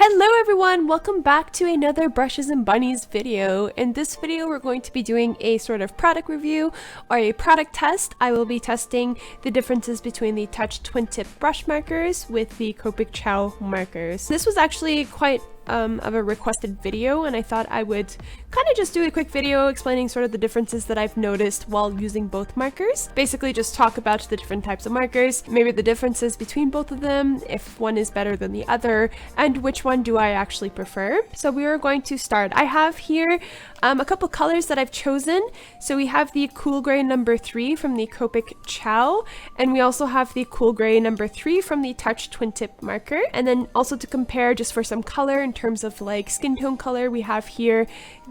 Hello everyone, welcome back to another Brushes and Bunnies video. In this video we're going to be doing a sort of product review or a product test. I will be testing the differences between the Touch Twin Tip brush markers with the Copic Ciao markers. This was actually quite of a requested video, and I thought I would kind of just do a quick video explaining sort of the differences that I've noticed while using both markers. Basically just talk about the different types of markers, maybe the differences between both of them, if one is better than the other, and which one do I actually prefer. So we are going to start. I have here a couple colors that I've chosen. So we have the Cool Gray number 3 from the Copic Ciao, and we also have the Cool Gray number 3 from the Touch Twin Tip marker. And then also to compare just for some color in terms of like skin tone color, we have here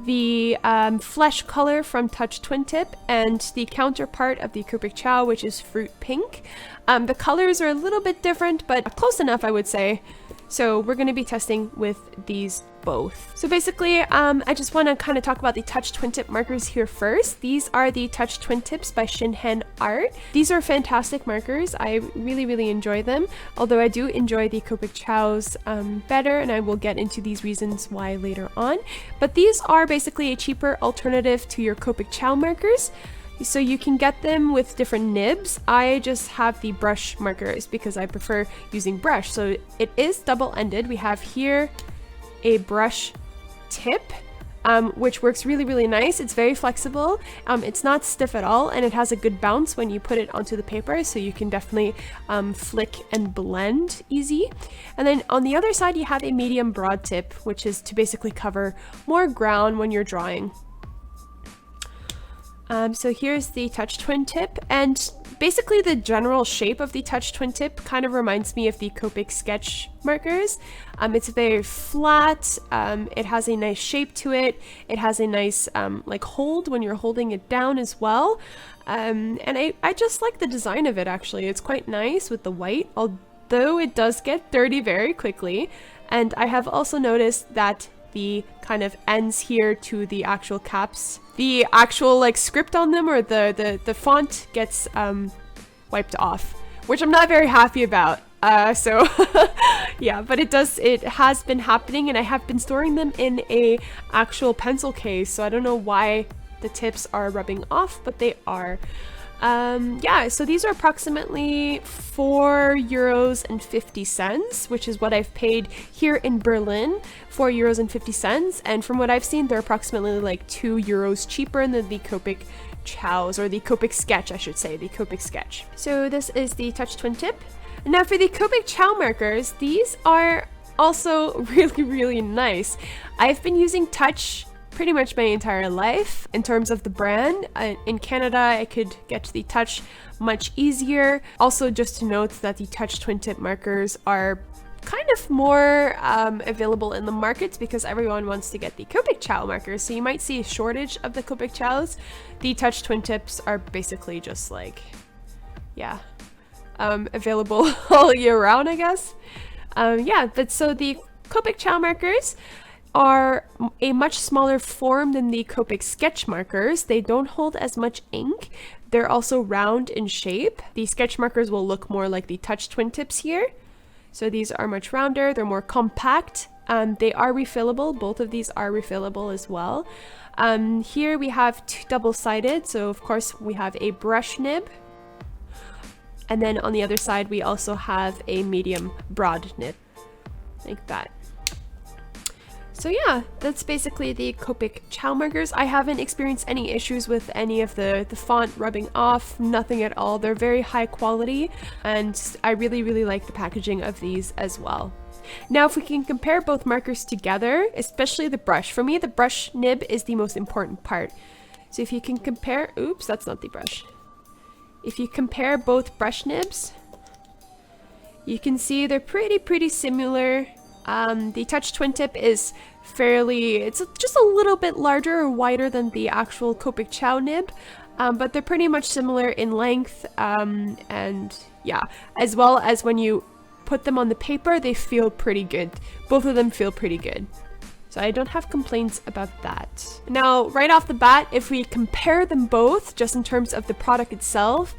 the flesh color from Touch Twin Tip and the counterpart of the Copic Ciao, which is Fruit Pink. The colors are a little bit different, but close enough, I would say. So we're going to be testing with these both. So basically, I just want to kind of talk about the Touch Twin Tip markers here first. These are the Touch Twin Tips by Shinhen Art. These are fantastic markers. I really enjoy them, although I do enjoy the Copic Ciao's better, and I will get into these reasons why later on. But these are basically a cheaper alternative to your Copic Ciao markers. So you can get them with different nibs. I just have the brush markers because I prefer using brush. So it is double-ended. We have here a brush tip, which works really nice. It's very flexible. It's not stiff at all, and it has a good bounce when you put it onto the paper, so you can definitely flick and blend easy. And then on the other side, you have a medium broad tip, which is to basically cover more ground when you're drawing. So here's the Touch Twin Tip, and basically the general shape of the Touch Twin Tip kind of reminds me of the Copic sketch markers. It's very flat, it has a nice shape to it, it has a nice like hold when you're holding it down as well, and I just like the design of it actually. It's quite nice with the white, although it does get dirty very quickly, and I have also noticed that the kind of ends here to the actual caps, the actual like script on them, or the font gets wiped off, which I'm not very happy about. So yeah, but it has been happening, and I have been storing them in a actual pencil case, so I don't know why the tips are rubbing off, but they are. Yeah, so these are approximately €4.50, which is what I've paid here in Berlin, €4.50, and from what I've seen, they're approximately like €2 cheaper than the Copic Ciao's, or the Copic Sketch, I should say, the Copic Sketch. So this is the Touch Twin Tip. Now for the Copic Ciao markers, these are also really nice. I've been using Touch pretty much my entire life in terms of the brand. In Canada, I could get to the Touch much easier. Also, just to note that the Touch Twin Tip markers are kind of more available in the markets because everyone wants to get the Copic Ciao markers. So you might see a shortage of the Copic Ciao's. The Touch Twin Tips are basically just like, yeah, available all year round, I guess. Yeah, but so the Copic Ciao markers are a much smaller form than the Copic sketch markers. They don't hold as much ink. They're also round in shape. The sketch markers will look more like the Touch Twin Tips here. So these are much rounder, they're more compact. They are refillable. Both of these are refillable as well. Here we have double-sided, so of course we have a brush nib. And then on the other side we also have a medium broad nib, like that. So yeah, that's basically the Copic Ciao markers. I haven't experienced any issues with any of the font rubbing off, nothing at all. They're very high quality, and I really like the packaging of these as well. Now if we can compare both markers together, especially the brush, for me the brush nib is the most important part. So if you can compare, oops, that's not the brush. If you compare both brush nibs, you can see they're pretty similar. The Touch Twin Tip is it's just a little bit larger or wider than the actual Copic Ciao nib, but they're pretty much similar in length, and yeah, as well as when you put them on the paper, they feel pretty good. Both of them feel pretty good. So So I don't have complaints about that. Now, right off the bat, if we compare them both, just in terms of the product itself,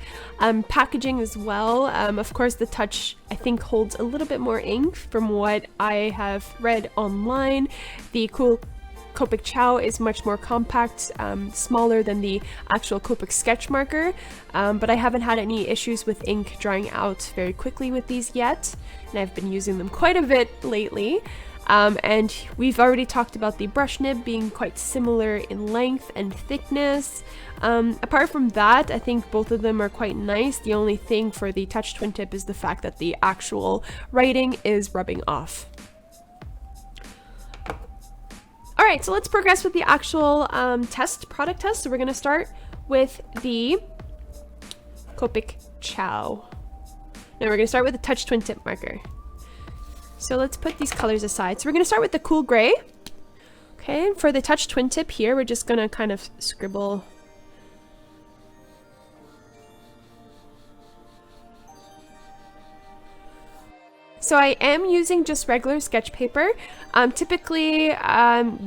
packaging as well, of course the Touch I think holds a little bit more ink from what I have read online. The Copic Ciao is much more compact, smaller than the actual Copic sketch marker, but I haven't had any issues with ink drying out very quickly with these yet, and I've been using them quite a bit lately. And we've already talked about the brush nib being quite similar in length and thickness. Apart from that, I think both of them are quite nice. The only thing for the Touch Twin Tip is the fact that the actual writing is rubbing off. Alright, so let's progress with the actual product test. So we're going to start with the Copic Ciao. Now we're going to start with the Touch Twin Tip marker. So let's put these colors aside. So we're going to start with the cool gray. Okay, for the Touch Twin Tip here, we're just going to kind of scribble. So I am using just regular sketch paper. Typically,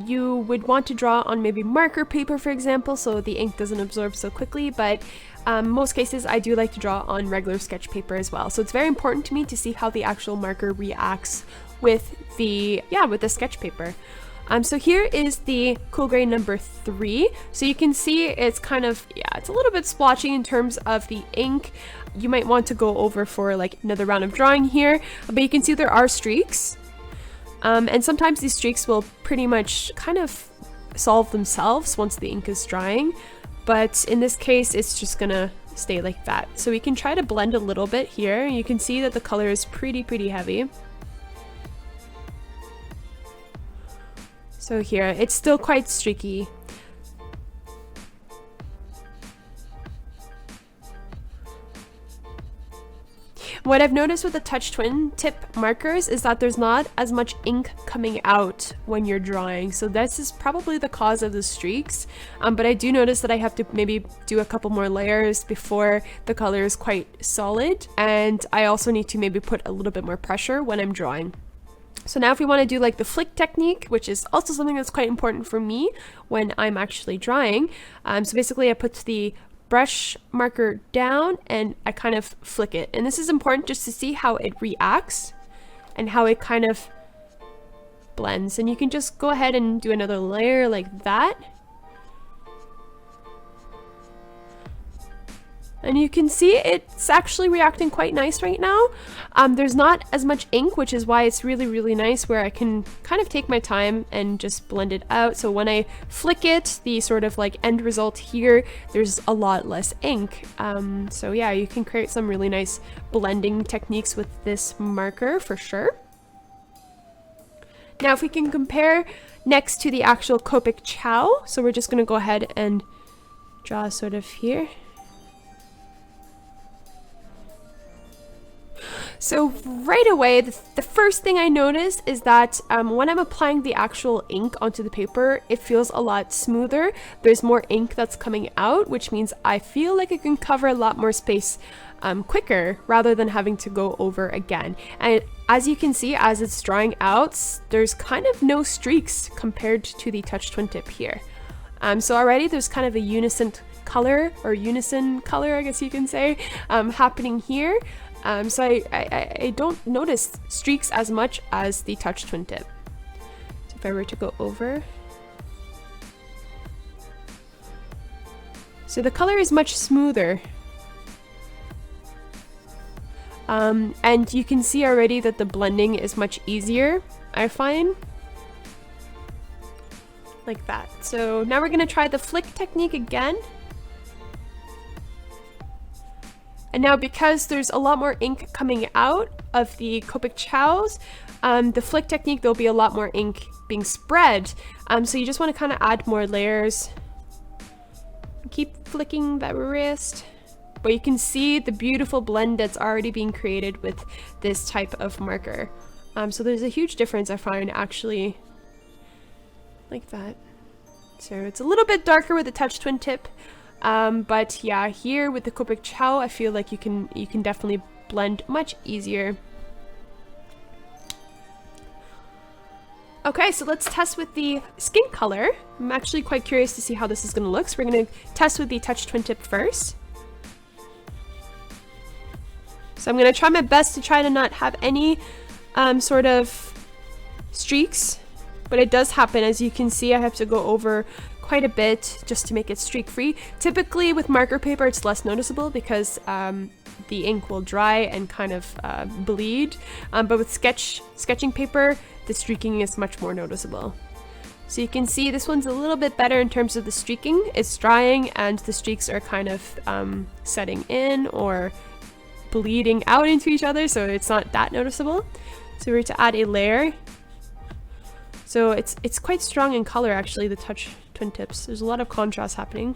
you would want to draw on maybe marker paper, for example, so the ink doesn't absorb so quickly, but most cases I do like to draw on regular sketch paper as well. So it's very important to me to see how the actual marker reacts with the sketch paper. So here is the cool gray number 3. So you can see it's kind of, it's a little bit splotchy in terms of the ink. You might want to go over for like another round of drawing here, but you can see there are streaks. And sometimes these streaks will pretty much kind of solve themselves once the ink is drying. But in this case, it's just gonna stay like that. So we can try to blend a little bit here. You can see that the color is pretty heavy. So here, it's still quite streaky. What I've noticed with the Touch Twin Tip markers is that there's not as much ink coming out when you're drawing. So this is probably the cause of the streaks. But I do notice that I have to maybe do a couple more layers before the color is quite solid. And I also need to maybe put a little bit more pressure when I'm drawing. So now if we want to do like the flick technique, which is also something that's quite important for me when I'm actually drawing. So basically I put the brush marker down and I kind of flick it. And this is important just to see how it reacts and how it kind of blends. And you can just go ahead and do another layer like that. And you can see it's actually reacting quite nice right now. There's not as much ink, which is why it's really nice where I can kind of take my time and just blend it out. So when I flick it, the sort of like end result here, there's a lot less ink. So yeah, you can create some really nice blending techniques with this marker for sure. Now if we can compare next to the actual Copic Ciao, so we're just gonna go ahead and draw sort of here. So right away, the first thing I noticed is that when I'm applying the actual ink onto the paper, it feels a lot smoother. There's more ink that's coming out, which means I feel like I can cover a lot more space quicker rather than having to go over again. And as you can see, as it's drying out, there's kind of no streaks compared to the Touch Twin Tip here. So already there's kind of a unison color, I guess you can say, happening here. So I don't notice streaks as much as the Touch Twin Tip. So if I were to go over, so the color is much smoother. And you can see already that the blending is much easier, I find. Like that. So now we're gonna try the flick technique again. And now because there's a lot more ink coming out of the Copic Ciaos, the flick technique, there'll be a lot more ink being spread. So you just want to kind of add more layers. Keep flicking that wrist. But you can see the beautiful blend that's already being created with this type of marker. So there's a huge difference I find actually. Like that. So it's a little bit darker with the Touch Twin Tip. But yeah, here with the Copic Ciao, I feel like you can definitely blend much easier. Okay, so let's test with the skin color. I'm actually quite curious to see how this is going to look. So we're going to test with the Touch Twin Tip first. So I'm going to try my best to try to not have any sort of streaks, but it does happen. As you can see, I have to go over quite a bit just to make it streak free. Typically with marker paper, it's less noticeable because the ink will dry and kind of bleed. But with sketching paper, the streaking is much more noticeable. So you can see this one's a little bit better in terms of the streaking. It's drying and the streaks are kind of setting in or bleeding out into each other, so it's not that noticeable. So we're to add a layer. So it's quite strong in color actually, the Touch Twin Tips. There's a lot of contrast happening.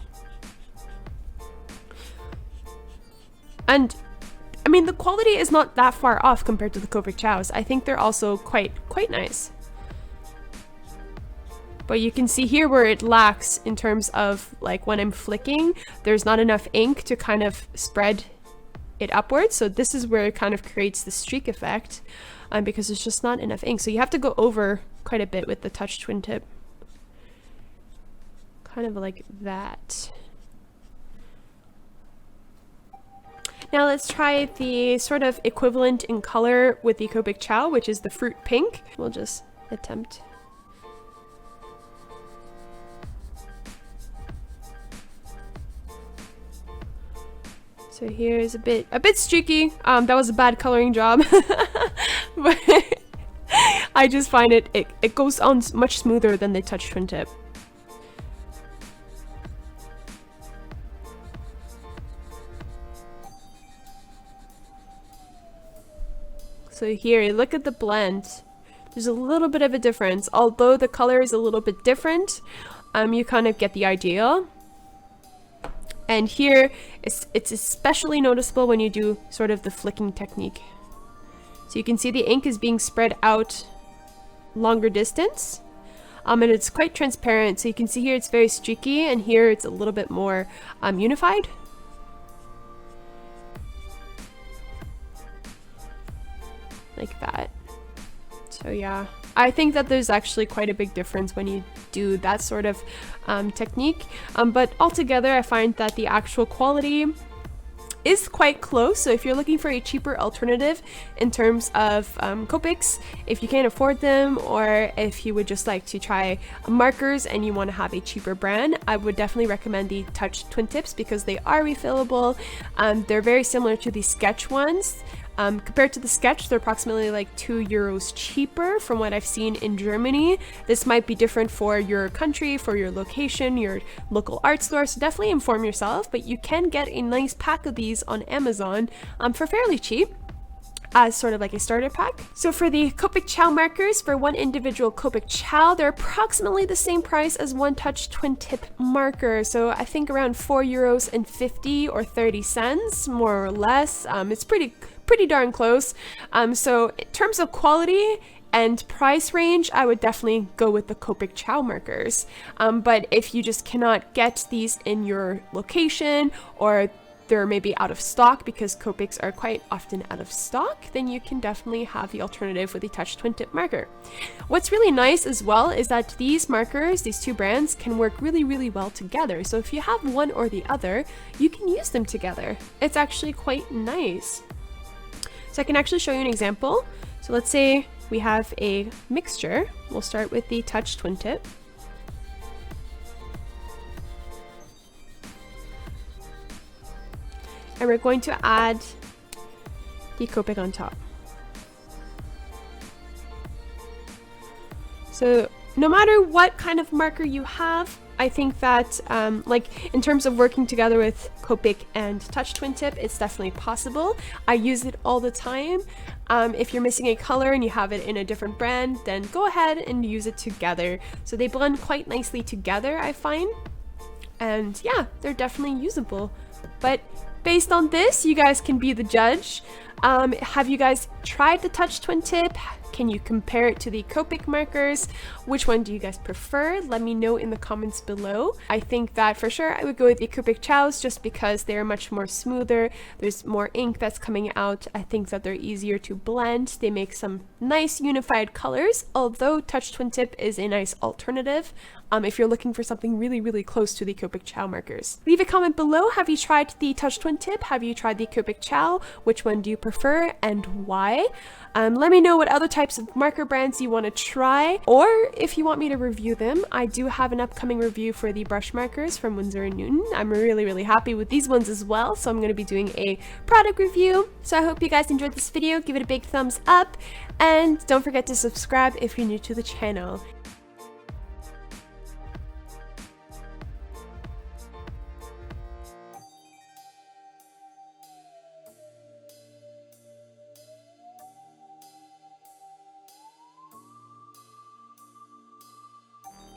And I mean, the quality is not that far off compared to the Copic Ciaos. I think they're also quite nice. But you can see here where it lacks in terms of like when I'm flicking, there's not enough ink to kind of spread it upwards. So this is where it kind of creates the streak effect because there's just not enough ink. So you have to go over quite a bit with the Touch Twin Tip. Kind of like that. Now let's try the sort of equivalent in color with the Copic Ciao, which is the fruit pink. We'll just attempt. So here's a bit streaky. That was a bad coloring job, but I just find it goes on much smoother than the Touch Twin Tip. So here, look at the blend. There's a little bit of a difference. Although the color is a little bit different, you kind of get the idea. And here, it's especially noticeable when you do sort of the flicking technique. So you can see the ink is being spread out longer distance. And it's quite transparent. So you can see here it's very streaky, and here it's a little bit more unified. Like that. So yeah, I think that there's actually quite a big difference when you do that sort of technique. But altogether, I find that the actual quality is quite close. So if you're looking for a cheaper alternative in terms of Copics, if you can't afford them, or if you would just like to try markers and you want to have a cheaper brand, I would definitely recommend the Touch Twin Tips because they are refillable. They're very similar to the Sketch ones. Compared to the Sketch, they're approximately like €2 cheaper from what I've seen in Germany. This might be different for your country, for your location, your local art store, so definitely inform yourself, but you can get a nice pack of these on Amazon for fairly cheap, as sort of like a starter pack. So for the Copic Ciao markers, for one individual Copic Ciao, they're approximately the same price as one Touch Twin Tip marker. So I think around €4.50 or 30 cents, more or less. It's pretty darn close. So in terms of quality and price range, I would definitely go with the Copic Ciao markers. But if you just cannot get these in your location, or they're maybe out of stock because Copics are quite often out of stock, then you can definitely have the alternative with the Touch Twin Tip marker. What's really nice as well is that these markers, these two brands, can work really well together. So if you have one or the other, you can use them together. It's actually quite nice. So I can actually show you an example. So let's say we have a mixture. We'll start with the Touch Twin Tip. And we're going to add the Copic on top. So no matter what kind of marker you have, I think that like in terms of working together with Copic and Touch Twin Tip, it's definitely possible. I use it all the time. If you're missing a color and you have it in a different brand, then go ahead and use it together. So they blend quite nicely together, I find. And yeah, they're definitely usable. But based on this, you guys can be the judge. Have you guys tried the Touch Twin Tip? Can you compare it to the Copic markers? Which one do you guys prefer? Let me know in the comments below. I think that for sure I would go with the Copic Ciaos just because they're much more smoother. There's more ink that's coming out. I think that they're easier to blend. They make some nice unified colors, although Touch Twin Tip is a nice alternative if you're looking for something really close to the Copic Ciao markers. Leave a comment below. Have you tried the Touch Twin Tip? Have you tried the Copic Ciao? Which one do you prefer and why? Let me know what other types of marker brands you want to try, or if you want me to review them. I do have an upcoming review for the brush markers from Winsor & Newton. I'm really happy with these ones as well, so I'm going to be doing a product review. So I hope you guys enjoyed this video. Give it a big thumbs up, and don't forget to subscribe if you're new to the channel.